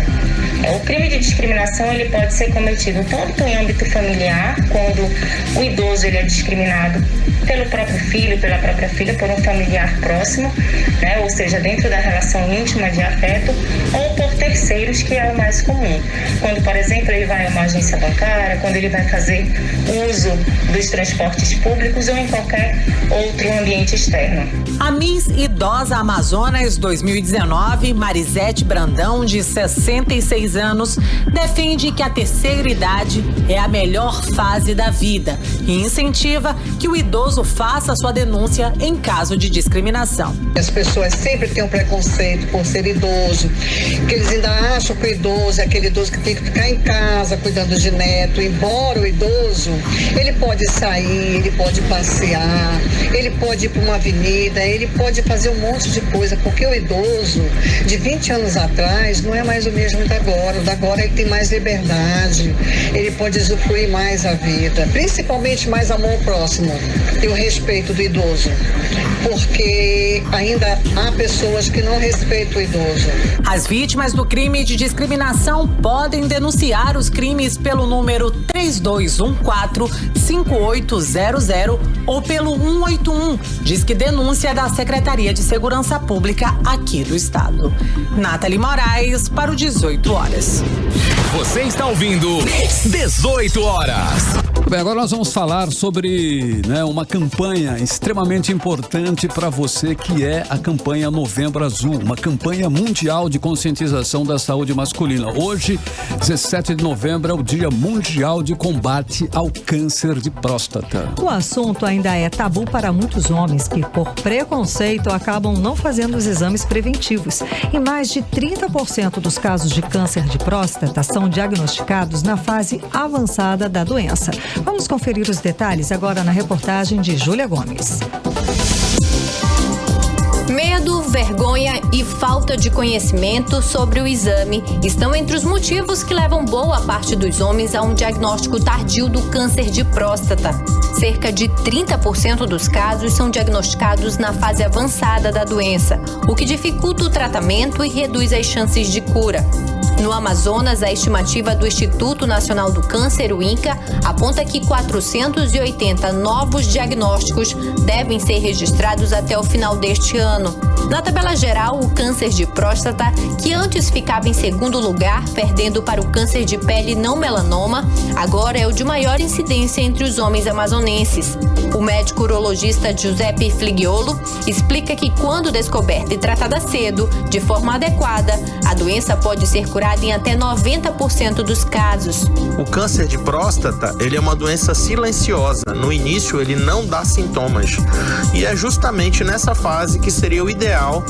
O crime de discriminação ele pode ser cometido tanto em âmbito familiar, quando o idoso ele é discriminado pelo próprio filho, pela própria filha, por um familiar próximo, né? Ou seja, dentro da relação íntima de afeto, ou por terceiros, que é o mais comum. Quando, por exemplo, ele vai a uma agência bancária, quando ele vai fazer uso dos transportes públicos ou em qualquer outro ambiente externo. A Miss Idosa Amazonas 2019, Marisete Brandão, de 66 anos, defende que a terceira idade é a melhor fase da vida e incentiva que o idoso faça sua denúncia em caso de discriminação. As pessoas sempre têm um preconceito por ser idoso, que eles ainda acham que o idoso é aquele idoso que tem que ficar em casa cuidando de neto, embora o idoso, ele pode sair, ele pode passear, ele pode ir para uma avenida, ele pode fazer um monte de coisa, porque o idoso de 20 anos atrás não é mais o mesmo da agora. O da agora ele tem mais liberdade, ele pode usufruir mais a vida, principalmente mais amor ao próximo e o respeito do idoso, porque ainda há pessoas que não respeitam o idoso. As vítimas do crime de discriminação podem denunciar os crimes pelo número 3214-5800 ou pelo 181, Disque Denúncia da Secretaria de Segurança Pública aqui do estado. Nathalie Moraes para o 18 horas. Você está ouvindo 18 horas. Bem, agora nós vamos falar sobre uma campanha extremamente importante para você, que é a campanha Novembro Azul, uma campanha mundial de conscientização da saúde masculina. Hoje, 17 de novembro, é o Dia Mundial de Combate ao Câncer de Próstata. O assunto ainda é tabu para muitos homens que, por preconceito, acabam não fazendo os exames preventivos. E mais de 30% dos casos de câncer de próstata são diagnosticados na fase avançada da doença. Vamos conferir os detalhes agora na reportagem de Júlia Gomes. Medo, vergonha e falta de conhecimento sobre o exame estão entre os motivos que levam boa parte dos homens a um diagnóstico tardio do câncer de próstata. Cerca de 30% dos casos são diagnosticados na fase avançada da doença, o que dificulta o tratamento e reduz as chances de cura. No Amazonas, a estimativa do Instituto Nacional do Câncer, o INCA, aponta que 480 novos diagnósticos devem ser registrados até o final deste ano. Na tabela geral, o câncer de próstata, que antes ficava em segundo lugar, perdendo para o câncer de pele não melanoma, agora é o de maior incidência entre os homens amazonenses. O médico urologista Giuseppe Fligiolo explica que, quando descoberta e tratada cedo, de forma adequada, a doença pode ser curada em até 90% dos casos. O câncer de próstata, ele é uma doença silenciosa. No início, ele não dá sintomas. E é justamente nessa fase que seria o ideal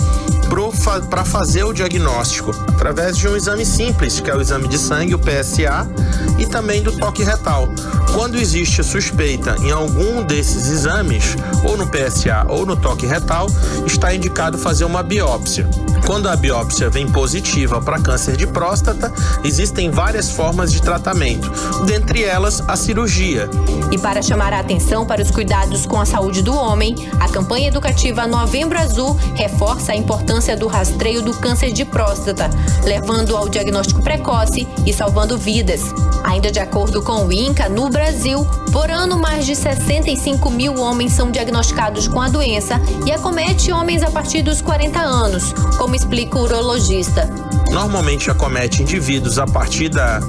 para fazer o diagnóstico, através de um exame simples, que é o exame de sangue, o PSA, e também do toque retal. Quando existe suspeita em algum desses exames, ou no PSA ou no toque retal, está indicado fazer uma biópsia. Quando a biópsia vem positiva para câncer de próstata, existem várias formas de tratamento, dentre elas a cirurgia. E para chamar a atenção para os cuidados com a saúde do homem, a campanha educativa Novembro Azul reforça a importância do rastreio do câncer de próstata, levando ao diagnóstico precoce e salvando vidas. Ainda de acordo com o INCA, no Brasil, por ano, mais de 65 mil homens são diagnosticados com a doença e acomete homens a partir dos 40 anos, como explica o urologista. Normalmente acomete indivíduos a partir da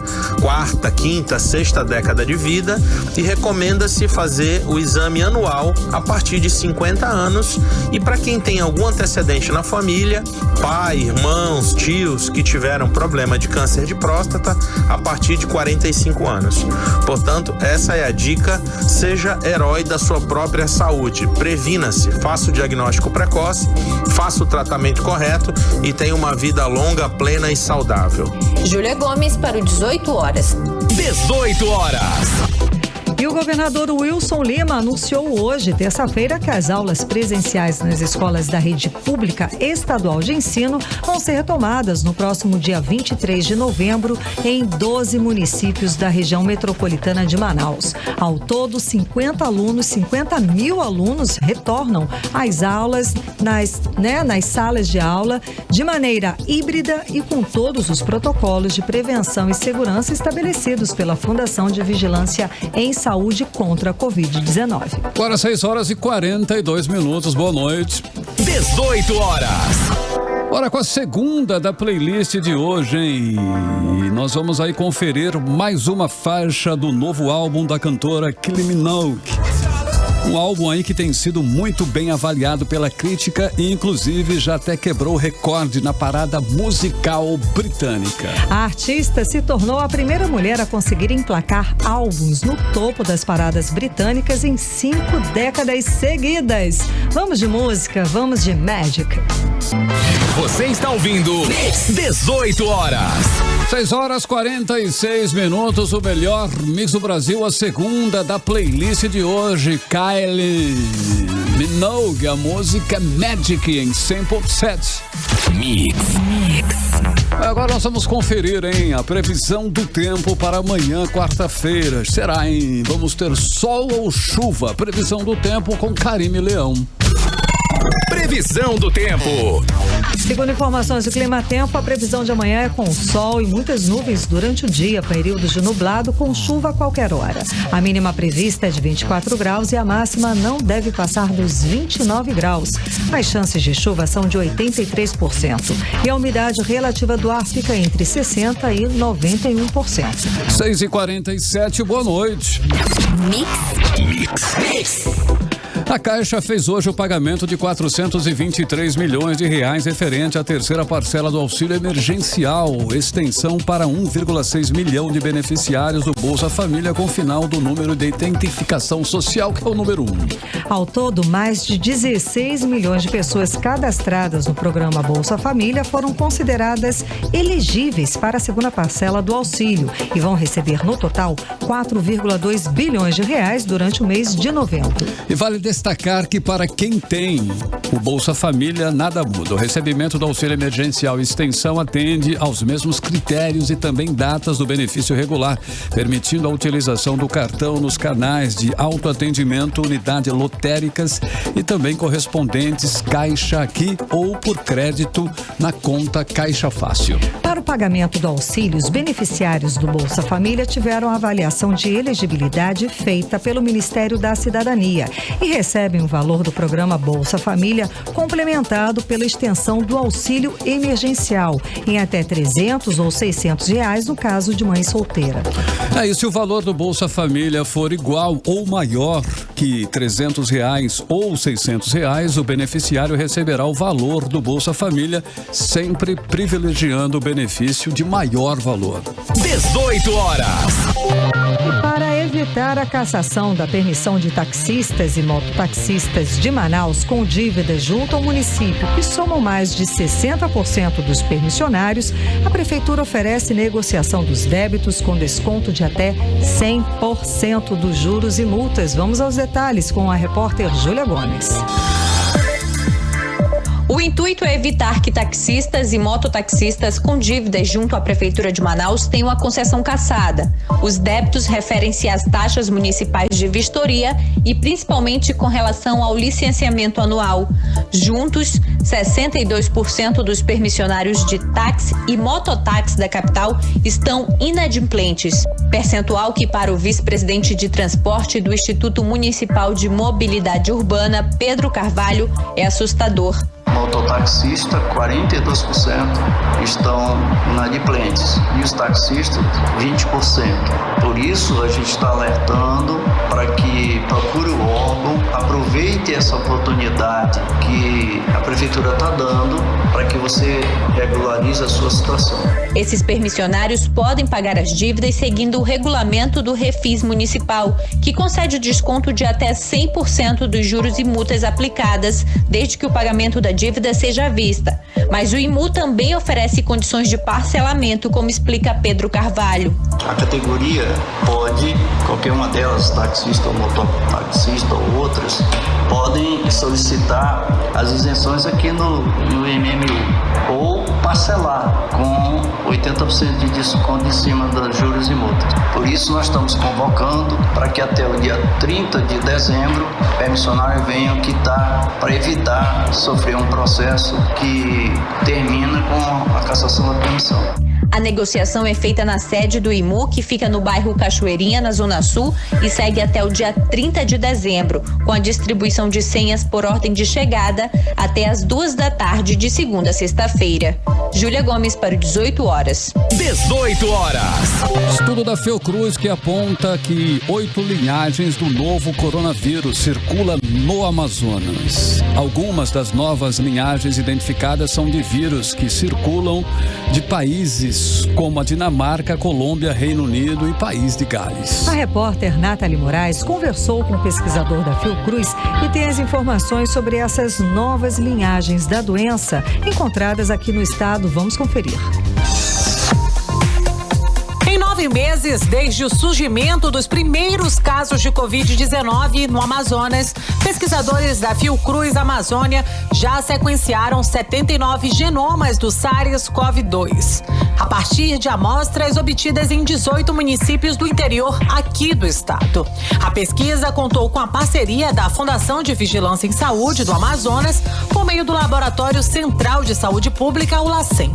4ª, 5ª, 6ª década de vida e recomenda-se fazer o exame anual a partir de 50 anos e para quem tem algum antecedente na família, pai, irmãos, tios que tiveram problema de câncer de próstata a partir de 45 anos. Portanto, essa é a dica: seja herói da sua própria saúde, previna-se, faça o diagnóstico precoce, faça o tratamento correto e tenha uma vida longa, plena e saudável. Júlia Gomes para o 18 horas. 18 horas. E o governador Wilson Lima anunciou hoje, terça-feira, que as aulas presenciais nas escolas da rede pública estadual de ensino vão ser retomadas no próximo dia 23 de novembro em 12 municípios da região metropolitana de Manaus. Ao todo, 50 mil alunos retornam às aulas nas salas de aula de maneira híbrida e com todos os protocolos de prevenção e segurança estabelecidos pela Fundação de Vigilância em Saúde contra a Covid-19. Agora 6h42. Boa noite. 18 horas. Bora com a segunda da playlist de hoje, hein? E nós vamos aí conferir mais uma faixa do novo álbum da cantora Kylie Minogue. Um álbum aí que tem sido muito bem avaliado pela crítica e inclusive já até quebrou recorde na parada musical britânica. A artista se tornou a primeira mulher a conseguir emplacar álbuns no topo das paradas britânicas em 5 décadas seguidas. Vamos de música, vamos de Magic. Você está ouvindo 18 horas. 6h46, o melhor mix do Brasil, a segunda da playlist de hoje, Kylie Minogue, a música Magic em 100.7. Mix. Agora nós vamos conferir, hein, a previsão do tempo para amanhã, quarta-feira. Será, hein? Vamos ter sol ou chuva? Previsão do tempo com Karime Leão. Previsão do tempo. Segundo informações do Climatempo, a previsão de amanhã é com sol e muitas nuvens durante o dia, períodos de nublado com chuva a qualquer hora. A mínima prevista é de 24 graus e a máxima não deve passar dos 29 graus. As chances de chuva são de 83% e a umidade relativa do ar fica entre 60% e 91%. 6h47, boa noite. Mix. A Caixa fez hoje o pagamento de 423 milhões de reais referente à terceira parcela do auxílio emergencial, extensão para 1,6 milhão de beneficiários do Bolsa Família com final do número de identificação social, que é o número 1. Ao todo, mais de 16 milhões de pessoas cadastradas no programa Bolsa Família foram consideradas elegíveis para a segunda parcela do auxílio e vão receber no total 4,2 bilhões de reais durante o mês de novembro. E vale destacar que para quem tem o Bolsa Família, nada muda. O recebimento do auxílio emergencial e extensão atende aos mesmos critérios e também datas do benefício regular, permitindo a utilização do cartão nos canais de autoatendimento, unidades lotéricas e também correspondentes Caixa Aqui ou por crédito na conta Caixa Fácil. Para o pagamento do auxílio, os beneficiários do Bolsa Família tiveram a avaliação de elegibilidade feita pelo Ministério da Cidadania e recebem o valor do programa Bolsa Família complementado pela extensão do auxílio emergencial em até R$300 ou R$600 no caso de mãe solteira. E se o valor do Bolsa Família for igual ou maior que R$300 ou R$600, o beneficiário receberá o valor do Bolsa Família, sempre privilegiando o benefício de maior valor. 18 horas. Para evitar a cassação da permissão de taxistas e mototaxistas de Manaus com dívidas junto ao município, que somam mais de 60% dos permissionários, a Prefeitura oferece negociação dos débitos com desconto de até 100% dos juros e multas. Vamos aos detalhes com a repórter Júlia Gomes. O intuito é evitar que taxistas e mototaxistas com dívidas junto à Prefeitura de Manaus tenham a concessão cassada. Os débitos referem-se às taxas municipais de vistoria e principalmente com relação ao licenciamento anual. Juntos, 62% dos permissionários de táxi e mototáxi da capital estão inadimplentes, percentual que para o vice-presidente de transporte do Instituto Municipal de Mobilidade Urbana, Pedro Carvalho, é assustador. Mototaxista, 42% estão inadimplentes e os taxistas, 20%. Por isso, a gente está alertando para que procure o órgão, aproveite essa oportunidade que a Prefeitura está dando para que você regularize a sua situação. Esses permissionários podem pagar as dívidas seguindo o regulamento do Refis Municipal, que concede desconto de até 100% dos juros e multas aplicadas, desde que o pagamento da dívida seja à vista. Mas o IMU também oferece condições de parcelamento, como explica Pedro Carvalho. A categoria pode, qualquer uma delas, taxista ou mototaxista ou outras, podem solicitar as isenções aqui no IMMU ou parcelar com 80% de desconto em cima dos juros e multas. Por isso nós estamos convocando para que até o dia 30 de dezembro o permissionário venha quitar para evitar sofrer um processo que termina com a cassação da permissão. A negociação é feita na sede do IMU, que fica no bairro Cachoeirinha, na Zona Sul, e segue até o dia 30 de dezembro, com a distribuição de senhas por ordem de chegada até as 2 da tarde de segunda a sexta-feira. Júlia Gomes para 18 horas. 18 horas. Estudo da Fiocruz que aponta que 8 linhagens do novo coronavírus circulam no Amazonas. Algumas das novas linhagens identificadas são de vírus que circulam de países como a Dinamarca, Colômbia, Reino Unido e País de Gales. A repórter Nathalie Moraes conversou com o pesquisador da Fiocruz e tem as informações sobre essas novas linhagens da doença encontradas aqui no estado. Vamos conferir. Em 9 meses, desde o surgimento dos primeiros casos de Covid-19 no Amazonas, Pesquisadores da Fiocruz Amazônia já sequenciaram 79 genomas do SARS-CoV-2, a partir de amostras obtidas em 18 municípios do interior aqui do estado. A pesquisa contou com a parceria da Fundação de Vigilância em Saúde do Amazonas, por meio do Laboratório Central de Saúde Pública, o LACEN.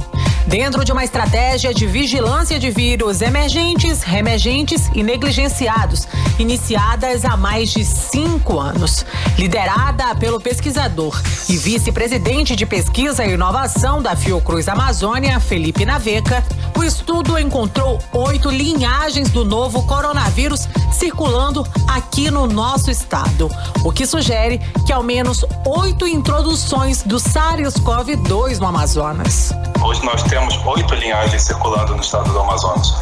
Dentro de uma estratégia de vigilância de vírus emergentes, reemergentes e negligenciados, iniciadas há mais de 5 anos. Liderada pelo pesquisador e vice-presidente de pesquisa e inovação da Fiocruz Amazônia, Felipe Naveca, o estudo encontrou 8 linhagens do novo coronavírus circulando aqui no nosso estado, o que sugere que ao menos 8 introduções do SARS-CoV-2 no Amazonas. Hoje nós temos 8 linhagens circulando no estado do Amazonas.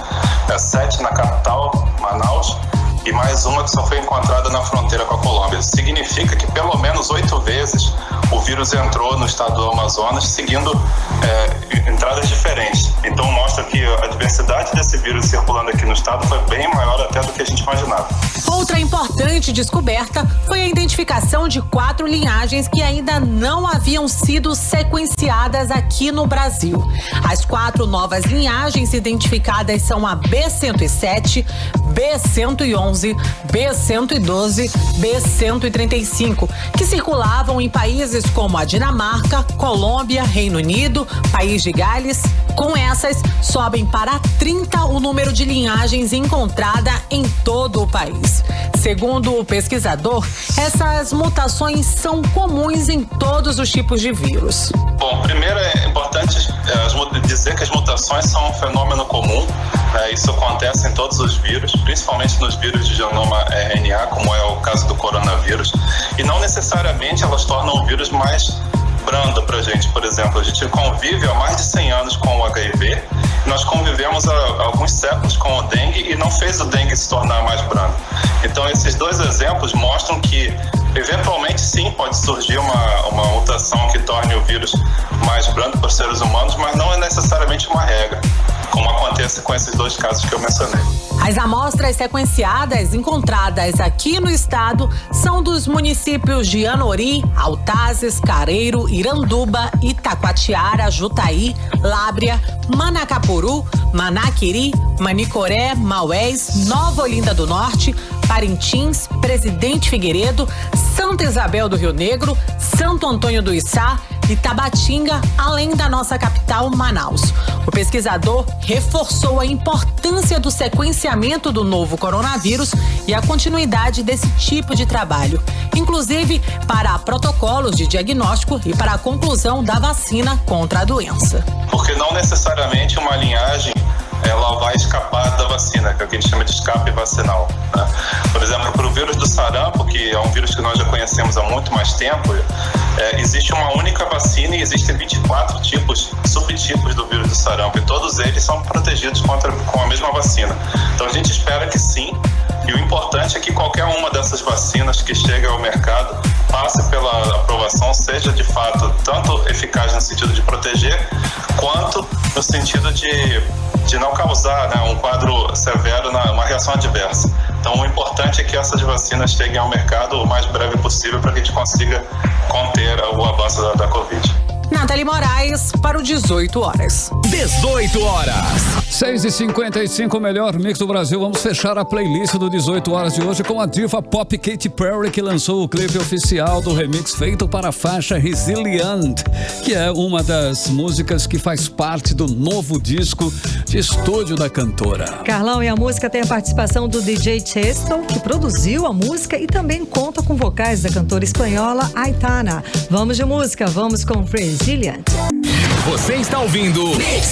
7 na capital, Manaus, e mais uma que só foi encontrada na fronteira com a Colômbia. Significa que pelo menos 8 vezes o vírus entrou no estado do Amazonas, seguindo entradas diferentes. Então mostra que a diversidade desse vírus circulando aqui no estado foi bem maior até do que a gente imaginava. Outra importante descoberta foi a identificação de 4 linhagens que ainda não haviam sido sequenciadas aqui no Brasil. As 4 novas linhagens identificadas são a B107, B111, B112, B135, que circulavam em países como a Dinamarca, Colômbia, Reino Unido, País de Gales. Com essas, sobem para 30 o número de linhagens encontrada em todo o país. Segundo o pesquisador, essas mutações são comuns em todos os tipos de vírus. Bom, primeiro é importante dizer que as mutações são um fenômeno comum. Isso acontece em todos os vírus, principalmente nos vírus de genoma RNA, como é o caso do coronavírus. E não necessariamente elas tornam o vírus mais brando pra gente. Por exemplo, a gente convive há mais de 100 anos com o HIV, nós convivemos há alguns séculos com o dengue e não fez o dengue se tornar mais brando. Então esses 2 exemplos mostram que eventualmente sim pode surgir uma mutação que torne o vírus mais brando para os seres humanos, mas não é necessariamente uma regra, como acontece com esses 2 casos que eu mencionei. As amostras sequenciadas encontradas aqui no estado são dos municípios de Anori, Altazes, Careiro, Iranduba, Itacoatiara, Jutaí, Lábrea, Manacapuru, Manaquiri, Manicoré, Maués, Nova Olinda do Norte, Parintins, Presidente Figueiredo, Santa Isabel do Rio Negro, Santo Antônio do Içá e Tabatinga, além da nossa capital, Manaus. O pesquisador reforçou a importância do sequenciamento do novo coronavírus e a continuidade desse tipo de trabalho, inclusive para protocolos de diagnóstico e para a conclusão da vacina contra a doença. Porque não necessariamente uma linhagem ela vai escapar da vacina, que é o que a gente chama de escape vacinal, né? Por exemplo, para o vírus do sarampo, que é um vírus que nós já conhecemos há muito mais tempo, existe uma única vacina e existem 24 subtipos do vírus do sarampo, e todos eles são protegidos com a mesma vacina. Então a gente espera que sim, e o importante é que qualquer uma dessas vacinas que chega ao mercado passe pela aprovação, seja de fato tanto eficaz no sentido de proteger, quanto no sentido de não causar, né, um quadro severo, uma reação adversa. Então o importante é que essas vacinas cheguem ao mercado o mais breve possível para que a gente consiga conter o avanço da Covid. Nathalie Moraes para o 18 horas. 18 horas. 6h55, o melhor mix do Brasil. Vamos fechar a playlist do 18 horas de hoje com a diva pop Katy Perry, que lançou o clipe oficial do remix feito para a faixa Resilient, que é uma das músicas que faz parte do novo disco de estúdio da cantora. Carlão, e a música tem a participação do DJ Chesto, que produziu a música e também conta com vocais da cantora espanhola Aitana. Vamos de música, vamos com Resilient. Você está ouvindo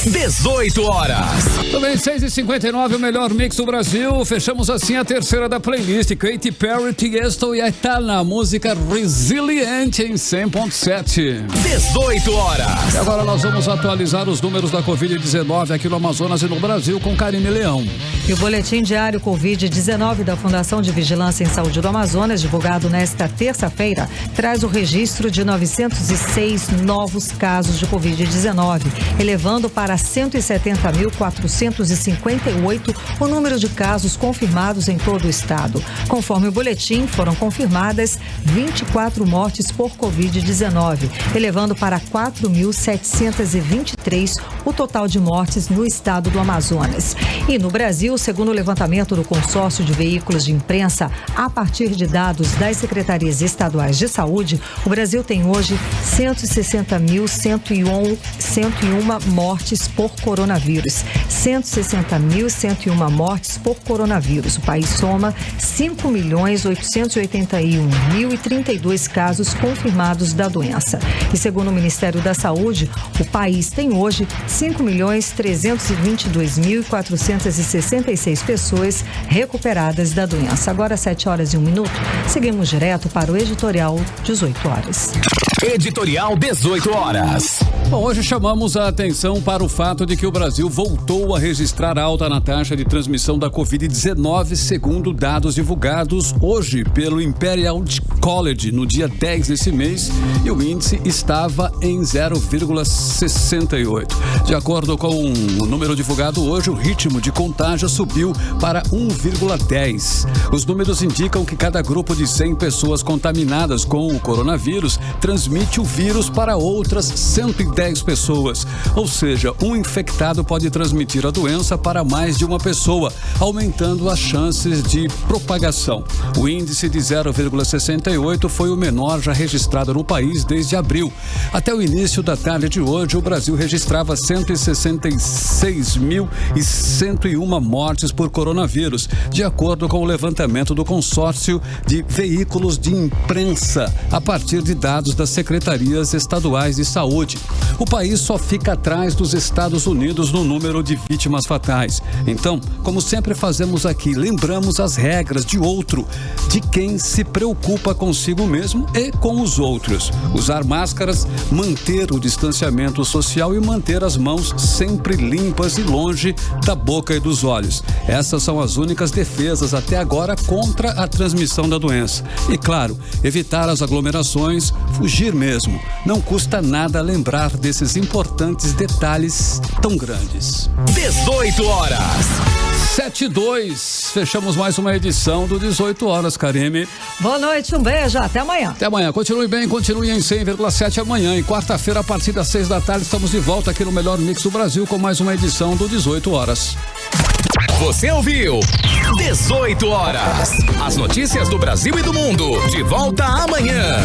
18 horas. Também 6h59, o melhor mix do Brasil. Fechamos assim a terceira da playlist. Katy Perry, Tiesto e Aitana. Música Resilient em 100.7. 18 horas. E agora nós vamos atualizar os números da Covid-19 aqui no Amazonas e no Brasil com Karine Leão. E o boletim diário Covid-19 da Fundação de Vigilância em Saúde do Amazonas, divulgado nesta terça-feira, traz o registro de 906 novos casos de Covid-19 Covid-19, elevando para 170.458 o número de casos confirmados em todo o estado. Conforme o boletim, foram confirmadas 24 mortes por Covid-19, elevando para 4.723 o total de mortes no estado do Amazonas. E no Brasil, segundo o levantamento do consórcio de veículos de imprensa, a partir de dados das secretarias estaduais de saúde, o Brasil tem hoje 160.101 mortes por coronavírus. 160.101 mortes por coronavírus. O país soma 5.881.032 casos confirmados da doença. E segundo o Ministério da Saúde, o país tem hoje 5.322.466 pessoas recuperadas da doença. Agora 7h01. Seguimos direto para o editorial 18 horas. Editorial 18 horas. Bom, hoje chamamos a atenção para o fato de que o Brasil voltou a registrar alta na taxa de transmissão da Covid-19, segundo dados divulgados hoje pelo Imperial College no dia 10 desse mês, e o índice estava em 0,68. De acordo com o número divulgado hoje, o ritmo de contágio subiu para 1,10. Os números indicam que cada grupo de 100 pessoas contaminadas com o coronavírus transmite o vírus para outras 110 pessoas. Ou seja, um infectado pode transmitir a doença para mais de uma pessoa, aumentando as chances de propagação. O índice de 0,68 foi o menor já registrado no país desde abril. Até o início da tarde de hoje, o Brasil registrava 166.101 mortes por coronavírus, de acordo com o levantamento do consórcio de veículos de imprensa, a partir de dados das secretarias estaduais de saúde. O país só fica atrás dos Estados Unidos no número de vítimas fatais. Então, como sempre fazemos aqui, lembramos as regras de outro, de quem se preocupa consigo mesmo e com os outros. Usar máscaras, manter o distanciamento social e manter as mãos sempre limpas e longe da boca e dos olhos. Essas são as únicas defesas até agora contra a transmissão da doença. E claro, evitar as aglomerações, fugir mesmo. Não custa nada lembrar desses importantes detalhes tão grandes. 18 horas. 7:02. Fechamos mais uma edição do 18 horas, Karime. Boa noite, um beijo, até amanhã. Até amanhã. Continue bem, continue em 100,7 amanhã. E quarta-feira, a partir das 6 da tarde, estamos de volta aqui no Melhor Mix do Brasil com mais uma edição do 18 horas. Você ouviu 18 horas. As notícias do Brasil e do mundo. De volta amanhã.